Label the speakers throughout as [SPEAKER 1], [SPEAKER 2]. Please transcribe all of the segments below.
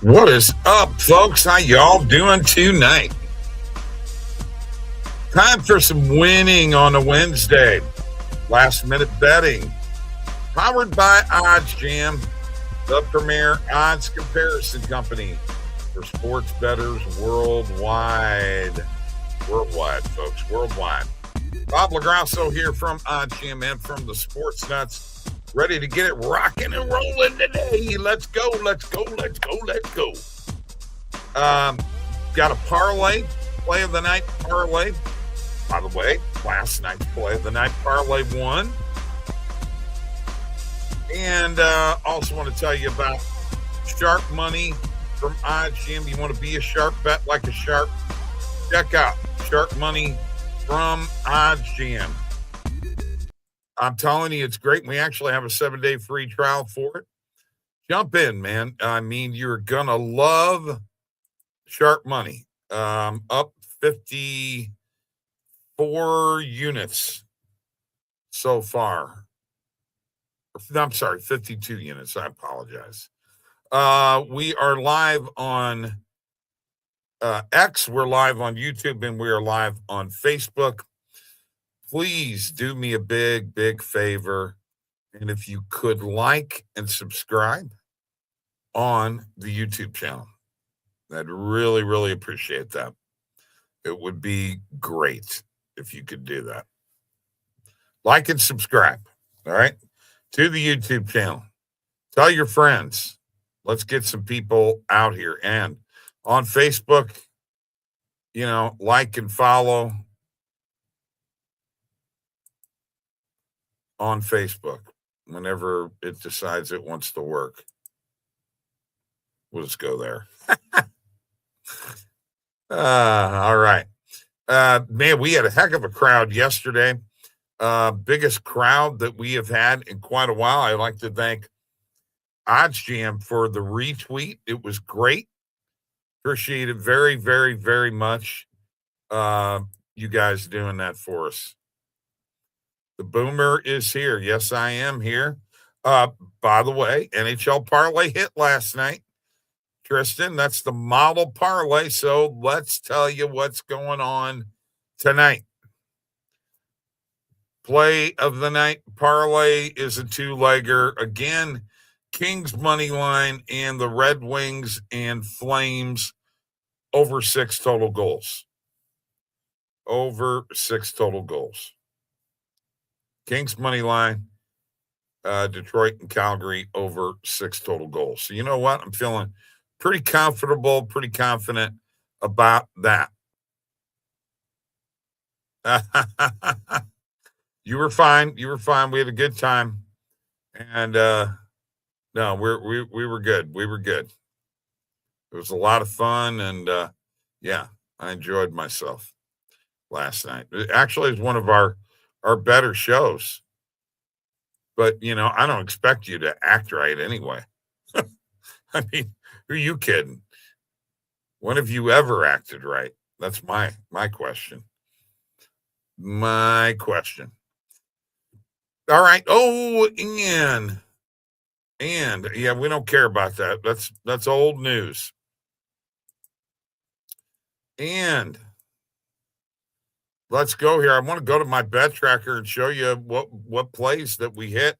[SPEAKER 1] What is up, folks? How y'all doing tonight? Time for some winning on a Wednesday. Last minute betting. Powered by OddsJam, the premier odds comparison company for sports bettors worldwide. Worldwide, folks. Worldwide. Bob Lagrasso here from OddsJam and from the Sports Nuts. Ready to get it rocking and rolling today. Let's go, let's go, let's go, let's go. Got a parlay, play of the night parlay. By the way, last night's play of the night parlay won. And also want to tell you about sharp money from OddsJam. You want to be a sharp, bet like a sharp? Check out sharp money from OddsJam. I'm telling you, it's great. We actually have a 7-day free trial for it. Jump in, man. I mean, you're going to love sharp money. Up 54 units so far. I'm sorry, 52 units. I apologize. We are live on X. We're live on YouTube, and we are live on Facebook. Please do me a big, big favor. And if you could like and subscribe on the YouTube channel, I'd really, really appreciate that. It would be great if you could do that. Like and subscribe, all right, to the YouTube channel. Tell your friends. Let's get some people out here. And on Facebook, like and follow on Facebook whenever it decides it wants to work. We'll just go there. All right. Man, we had a heck of a crowd yesterday. Biggest crowd that we have had in quite a while. I'd like to thank OddsJam for the retweet. It was great. Appreciate it very, very, very much. You guys doing that for us. The boomer is here. Yes, I am here. By the way, NHL parlay hit last night. Tristan, that's the model parlay. So let's tell you what's going on tonight. Play of the night parlay is a two-legger. Again, Kings money line and the Red Wings and Flames over 6 total goals. Over 6 total goals. Kings money line, Detroit and Calgary over 6 total goals. So you know what? I'm feeling pretty comfortable, pretty confident about that. You were fine. You were fine. We had a good time. And no, we were good. We were good. It was a lot of fun. And yeah, I enjoyed myself last night. It actually is one of our better shows. But, I don't expect you to act right anyway. I mean, who are you kidding? When have you ever acted right? That's my question. My question. All right. Oh, and yeah, we don't care about that. That's old news. And let's go here. I want to go to my bet tracker and show you what plays that we hit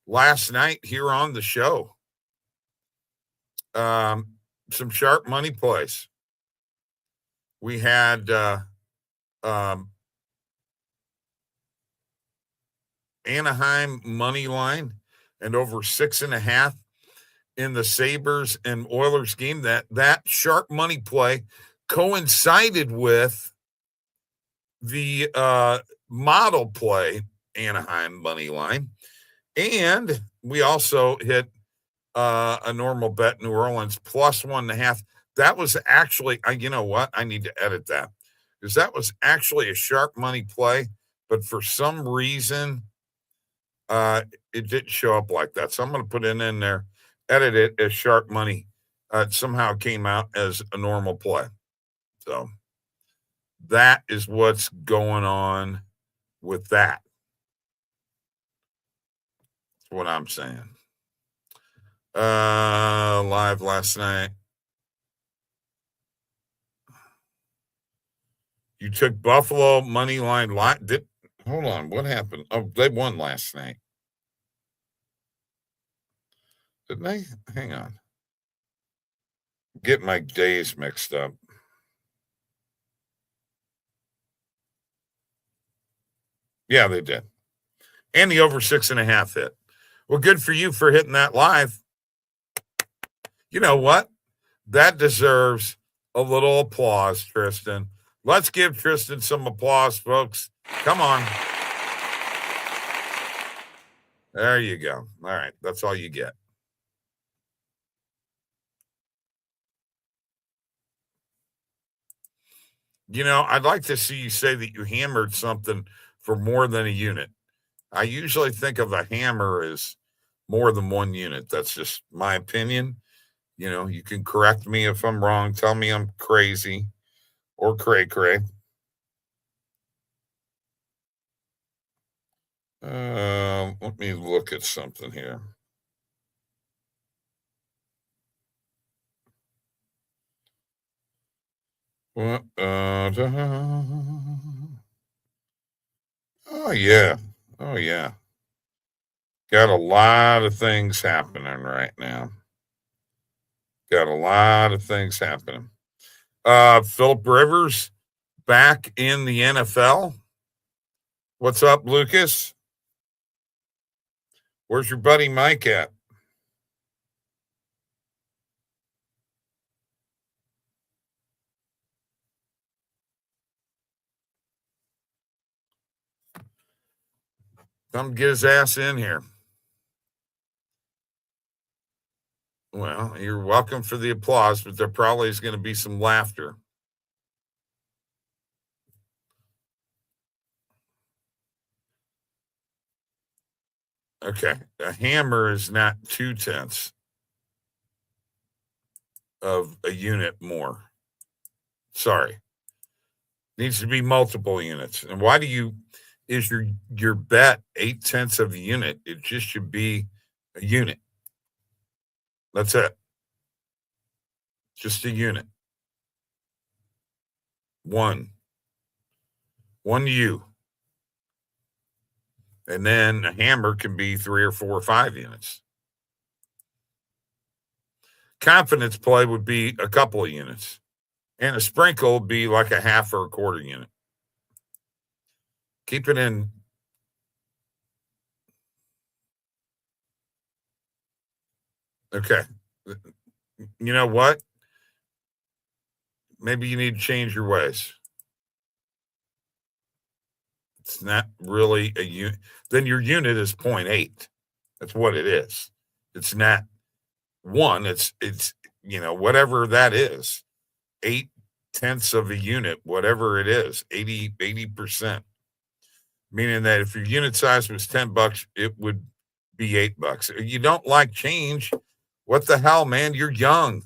[SPEAKER 1] last night here on the show. Some sharp money plays. We had Anaheim money line and over 6.5 in the Sabres and Oilers game. That sharp money play coincided with the model play, Anaheim money line. And we also hit a normal bet, New Orleans plus 1.5. That was actually, you know what? I need to edit that because that was actually a sharp money play. But for some reason, it didn't show up like that. So I'm going to put it in there, edit it as sharp money. It somehow came out as a normal play. So that is what's going on with that. That's what I'm saying. Live last night. You took Buffalo money line. Hold on, what happened? Oh, they won last night. Didn't they? Hang on. Get my days mixed up. Yeah, they did. And the over 6.5 hit. Well, good for you for hitting that live. You know what? That deserves a little applause, Tristan. Let's give Tristan some applause, folks. Come on. There you go. All right. That's all you get. You know, I'd like to see you say that you hammered something for more than a unit. I usually think of a hammer as more than one unit. That's just my opinion. You know, you can correct me if I'm wrong. Tell me I'm crazy or cray cray. Let me look at something here. Oh yeah. Oh yeah. Got a lot of things happening right now. Got a lot of things happening. Philip Rivers back in the NFL. What's up, Lucas? Where's your buddy Mike at? Come get his ass in here. Well, you're welcome for the applause, but there probably is going to be some laughter. Okay. A hammer is not 2/10 of a unit more. Sorry. Needs to be multiple units. And why is your bet 8/10 of a unit? It just should be a unit. That's it. Just a unit. One U. And then a hammer can be 3 or 4 or 5 units. Confidence play would be a couple of units. And a sprinkle would be like a half or a quarter unit. Keep it in. Okay. You know what? Maybe you need to change your ways. It's not really a unit. Then your unit is 0.8. That's what it is. It's not one. It's whatever that is. 8/10 of a unit, whatever it is, 80%. Meaning that if your unit size was $10, it would be $8. You don't like change. What the hell, man? You're young.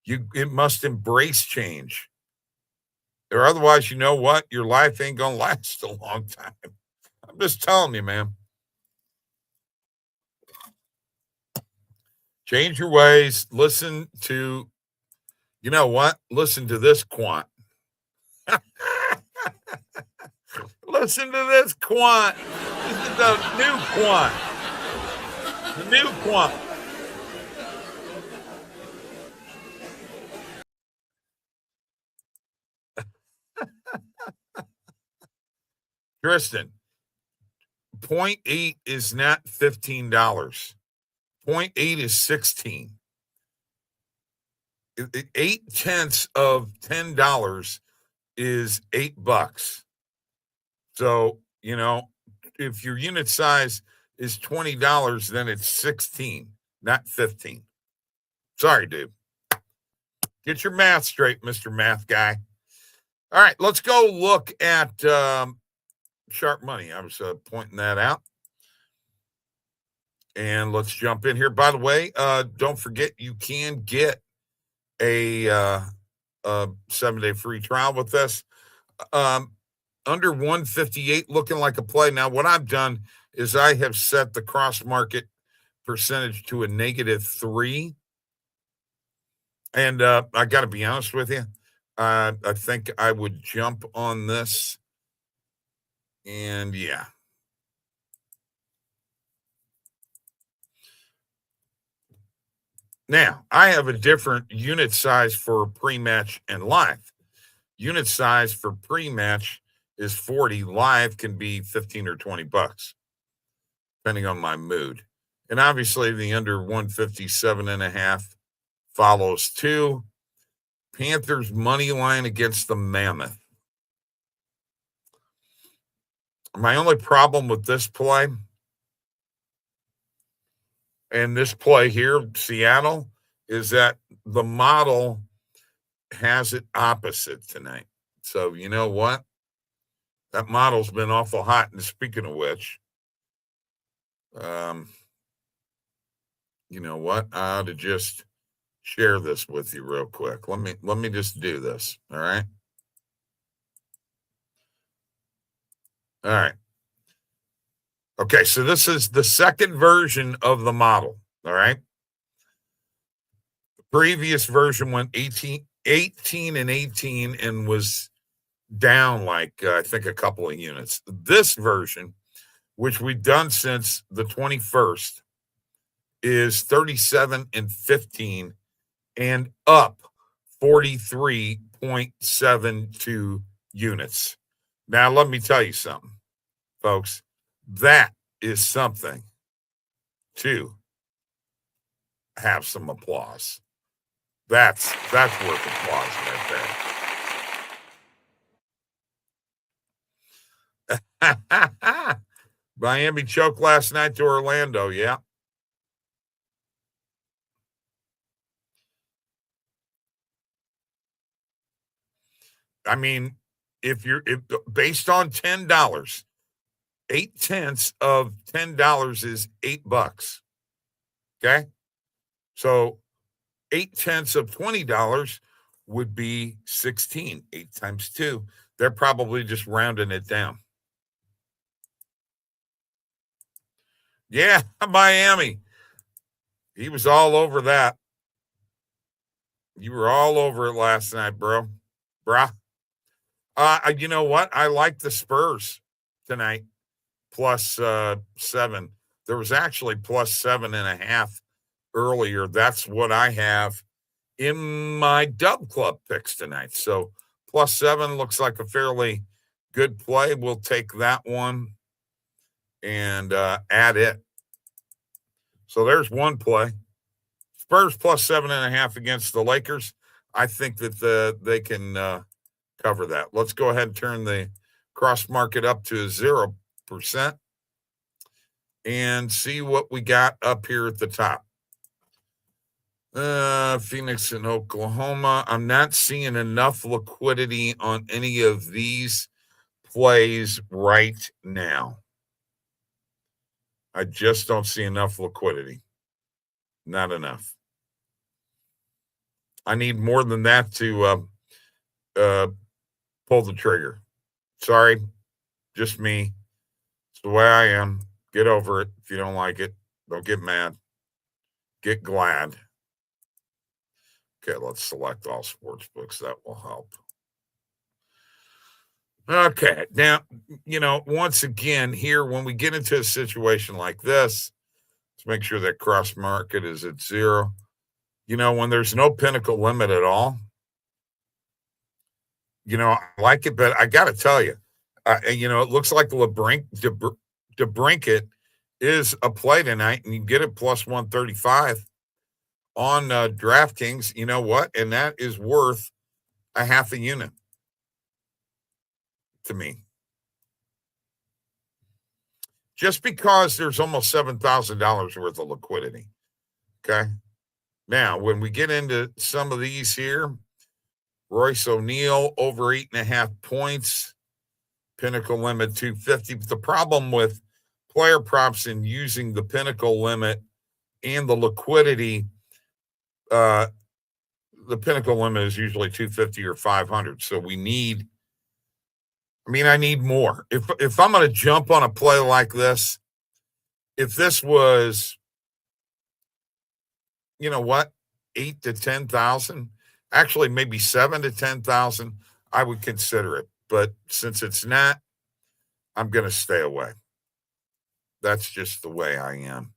[SPEAKER 1] It must embrace change. Or otherwise, you know what? Your life ain't gonna last a long time. I'm just telling you, man. Change your ways. Listen to, you know what? Listen to this quant. Listen to this quant. This is the new quant. The new quant. Tristan, 0.8 is not $15. 0.8 is 16. 8/10 of $10 is $8. So, if your unit size is $20, then it's 16, not 15. Sorry, dude. Get your math straight, Mr. Math Guy. All right, let's go look at sharp money. I was pointing that out. And let's jump in here. By the way, don't forget you can get a 7-day free trial with us. Under 158, looking like a play. Now, what I've done is I have set the cross market percentage to a -3. And I got to be honest with you, I think I would jump on this. And yeah. Now, I have a different unit size for pre-match and live. Unit size for pre-match is 40. Live can be 15 or 20 bucks, depending on my mood. And obviously the under 157.5 follows too. Panthers money line against the Mammoth. My only problem with this play, and this play here, Seattle, is that the model has it opposite tonight. So you know what? That model's been awful hot. And speaking of which, you know what? I ought to just share this with you real quick. Let me just do this. All right. All right. Okay, so this is the second version of the model. All right. The previous version went 18 and 18 and was down like I think a couple of units. This version, which we've done since the 21st, is 37 and 15 and up 43.72 units. Now, let me tell you something, folks. That is something to have some applause. That's worth applause right there. Miami choked last night to Orlando, yeah. I mean, if based on $10, 0.8 of $10 is $8. Okay. So 0.8 of $20 would be 16. 8 times 2. They're probably just rounding it down. Yeah, Miami. He was all over that. You were all over it last night, bro. Bruh. You know what? I like the Spurs tonight. Plus 7. There was actually plus 7.5 earlier. That's what I have in my Dub Club picks tonight. So plus 7 looks like a fairly good play. We'll take that one and add it. So there's one play. Spurs plus 7.5 against the Lakers. I think that they can cover that. Let's go ahead and turn the cross market up to 0% and see what we got up here at the top. Phoenix and Oklahoma. I'm not seeing enough liquidity on any of these plays right now. I just don't see enough liquidity. Not enough. I need more than that to pull the trigger. Sorry, just me. It's the way I am. Get over it. If you don't like it, don't get mad. Get glad. Okay, let's select all sports books. That will help. Okay, now, once again, here, when we get into a situation like this, let's make sure that cross market is at 0. When there's no pinnacle limit at all, I like it, but I got to tell you, it looks like DeBrincat is a play tonight, and you get it plus 135 on DraftKings. You know what? And that is worth a half a unit to me. Just because there's almost $7,000 worth of liquidity. Okay. Now, when we get into some of these here, Royce O'Neal over 8.5 points, pinnacle limit 250. But the problem with player props and using the pinnacle limit and the liquidity, the pinnacle limit is usually 250 or 500. So I need more. If I'm going to jump on a play like this, if this was, 8 to 10,000, Actually, maybe 7 to 10,000, I would consider it. But since it's not, I'm going to stay away. That's just the way I am.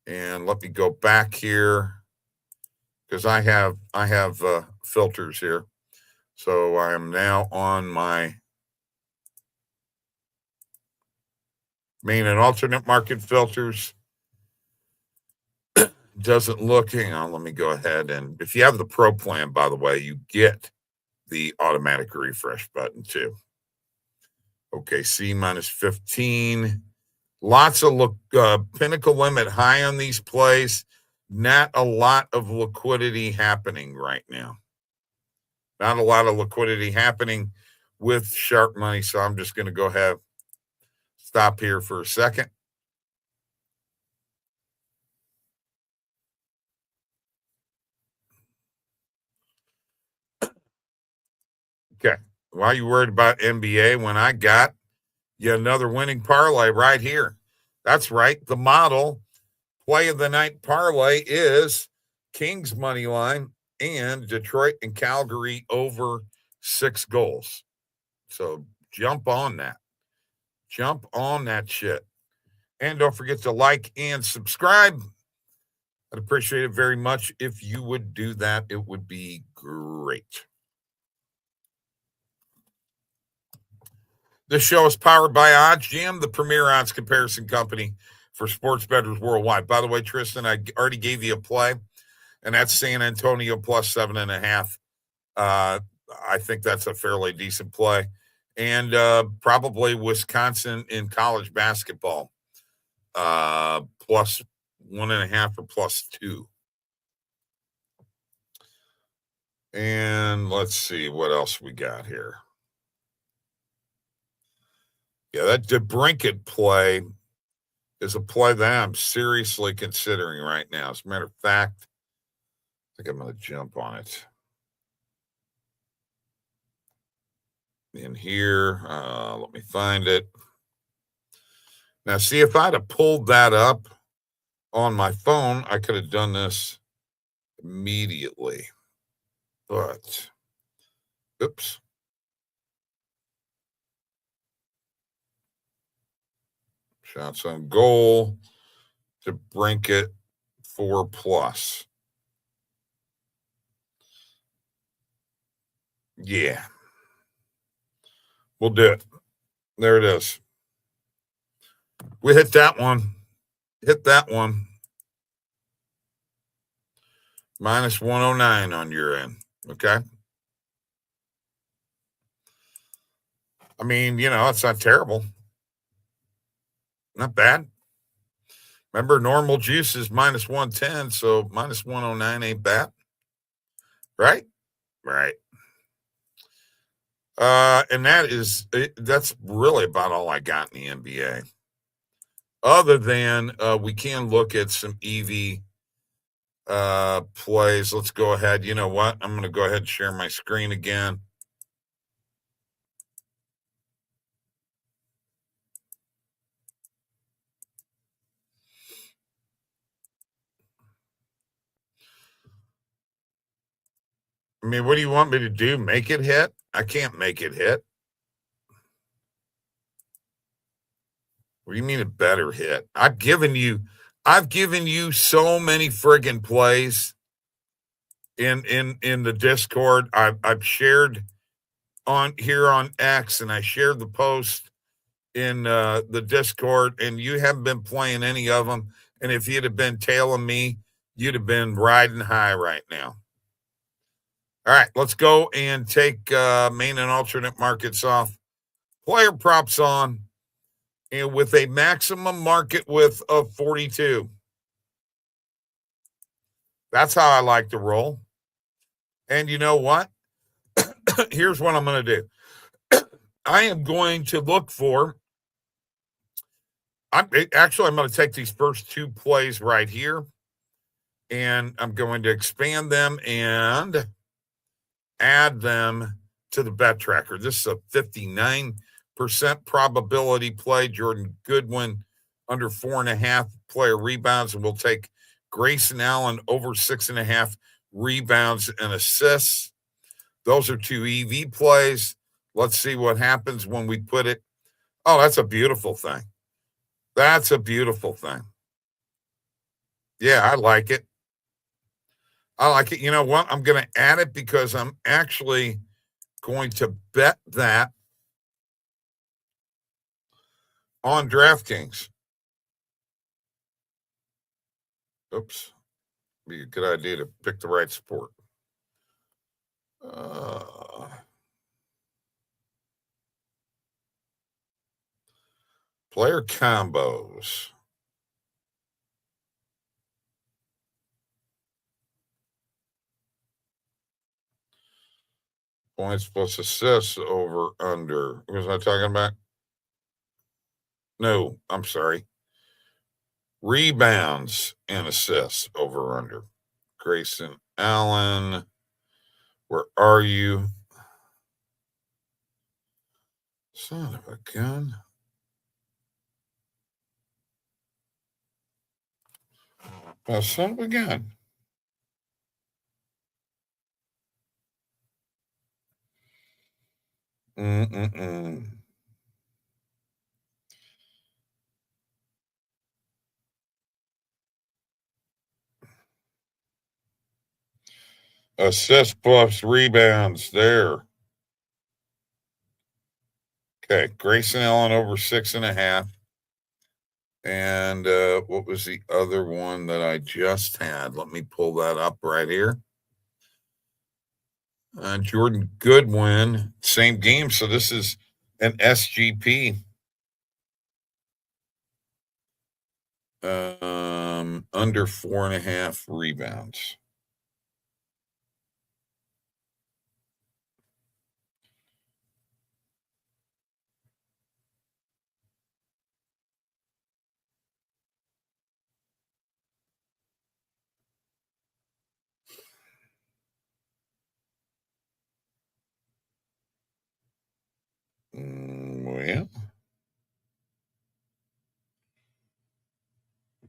[SPEAKER 1] And let me go back here because I have filters here. So I am now on my main and alternate market filters. Doesn't look, hang on, let me go ahead. And if you have the pro plan, by the way, you get the automatic refresh button too. Okay, C minus 15. Lots of pinnacle limit high on these plays. Not a lot of liquidity happening right now. Not a lot of liquidity happening with sharp money. So I'm just going to go ahead, stop here for a second. Okay. Why are you worried about NBA when I got you another winning parlay right here? That's right. The model play of the night parlay is Kings money line and Detroit and Calgary over 6 goals. So jump on that. Jump on that shit. And don't forget to like and subscribe. I'd appreciate it very much if you would do that. It would be great. This show is powered by OddsJam, the premier odds comparison company for sports bettors worldwide. By the way, Tristan, I already gave you a play, and that's San Antonio plus 7.5. I think that's a fairly decent play. And probably Wisconsin in college basketball, plus 1.5 or plus 2. And let's see what else we got here. Yeah, that DeBrincat play is a play that I'm seriously considering right now. As a matter of fact, I think I'm going to jump on it. In here, let me find it. Now, see, if I'd have pulled that up on my phone, I could have done this immediately. But, oops. Shots on goal to DeBrincat 4+. Yeah. We'll do it. There it is. We hit that one. Hit that one. Minus 109 on your end. Okay. I mean, it's not terrible. Not bad. Remember, normal juice is minus 110, so minus 109 ain't bad. Right? Right. And that's really about all I got in the NBA. Other than we can look at some EV plays. Let's go ahead. You know what? I'm going to go ahead and share my screen again. I mean, what do you want me to do? Make it hit? I can't make it hit. What do you mean a better hit? I've given you so many friggin' plays in the Discord. I've shared on here on X, and I shared the post in the Discord, and you haven't been playing any of them. And if you'd have been tailing me, you'd have been riding high right now. All right, let's go and take main and alternate markets off. Player props on, and with a maximum market width of 42. That's how I like to roll. And you know what? Here's what I'm going to do. I am going to look for, I'm going to take these first 2 plays right here, and I'm going to expand them and add them to the bet tracker. This is a 59% probability play. Jordan Goodwin under 4.5 player rebounds, and we'll take Grayson Allen over 6.5 rebounds, and assists. Those are 2 EV plays. Let's see what happens when we put it. Oh, that's a beautiful thing. That's a beautiful thing. Yeah, I like it. I like it. You know what? I'm going to add it because I'm actually going to bet that on DraftKings. Oops. Be a good idea to pick the right sport. Player combos. Points plus assists over under. What was I talking about? No, I'm sorry. Rebounds and assists over under. Grayson Allen. Where are you? Son of a gun. Son of a gun. Assist plus rebounds there. Okay, Grayson Allen over 6.5. And what was the other one that I just had? Let me pull that up right here. Jordan Goodwin, same game. So this is an SGP. Under 4.5 rebounds. Well,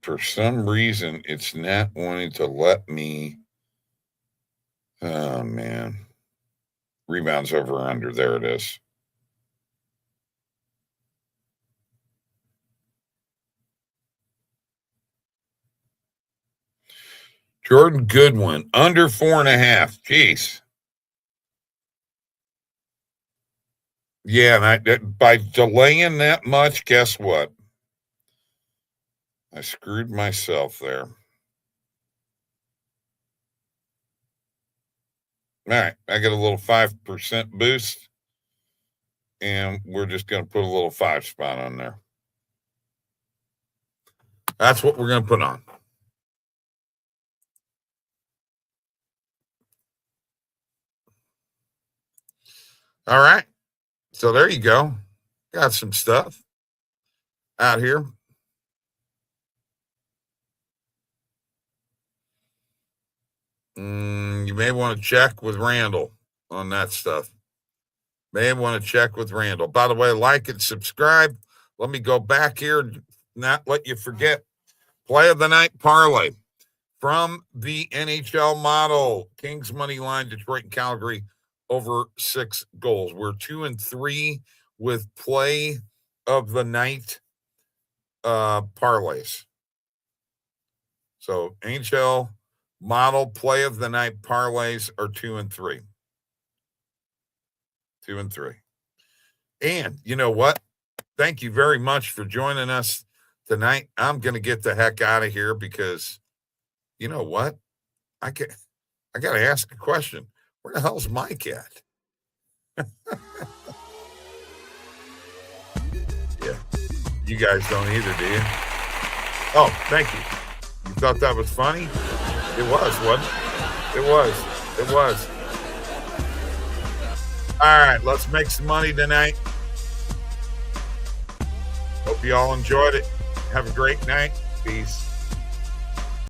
[SPEAKER 1] for some reason, it's not wanting to let me. Oh, man. Rebounds over under. There it is. Jordan Goodwin, under 4.5. Jeez. Yeah, and by delaying that much, guess what? I screwed myself there. All right, I get a little 5% boost, and we're just going to put a little 5 spot on there. That's what we're going to put on. All right. So there you go. Got some stuff out here. You may want to check with Randall on that stuff. May want to check with Randall. By the way, like and subscribe. Let me go back here and not let you forget. Play of the night parlay from the NHL model. Kings money line, Detroit and Calgary over 6 goals. We're 2-3 with play of the night parlays. So NHL model play of the night parlays are 2-3. 2-3. And you know what? Thank you very much for joining us tonight. I'm going to get the heck out of here because you know what? I got to ask a question. Where the hell's Mike at? Yeah. You guys don't either, do you? Oh, thank you. You thought that was funny? It was, wasn't it? It was. It was. All right, let's make some money tonight. Hope you all enjoyed it. Have a great night. Peace.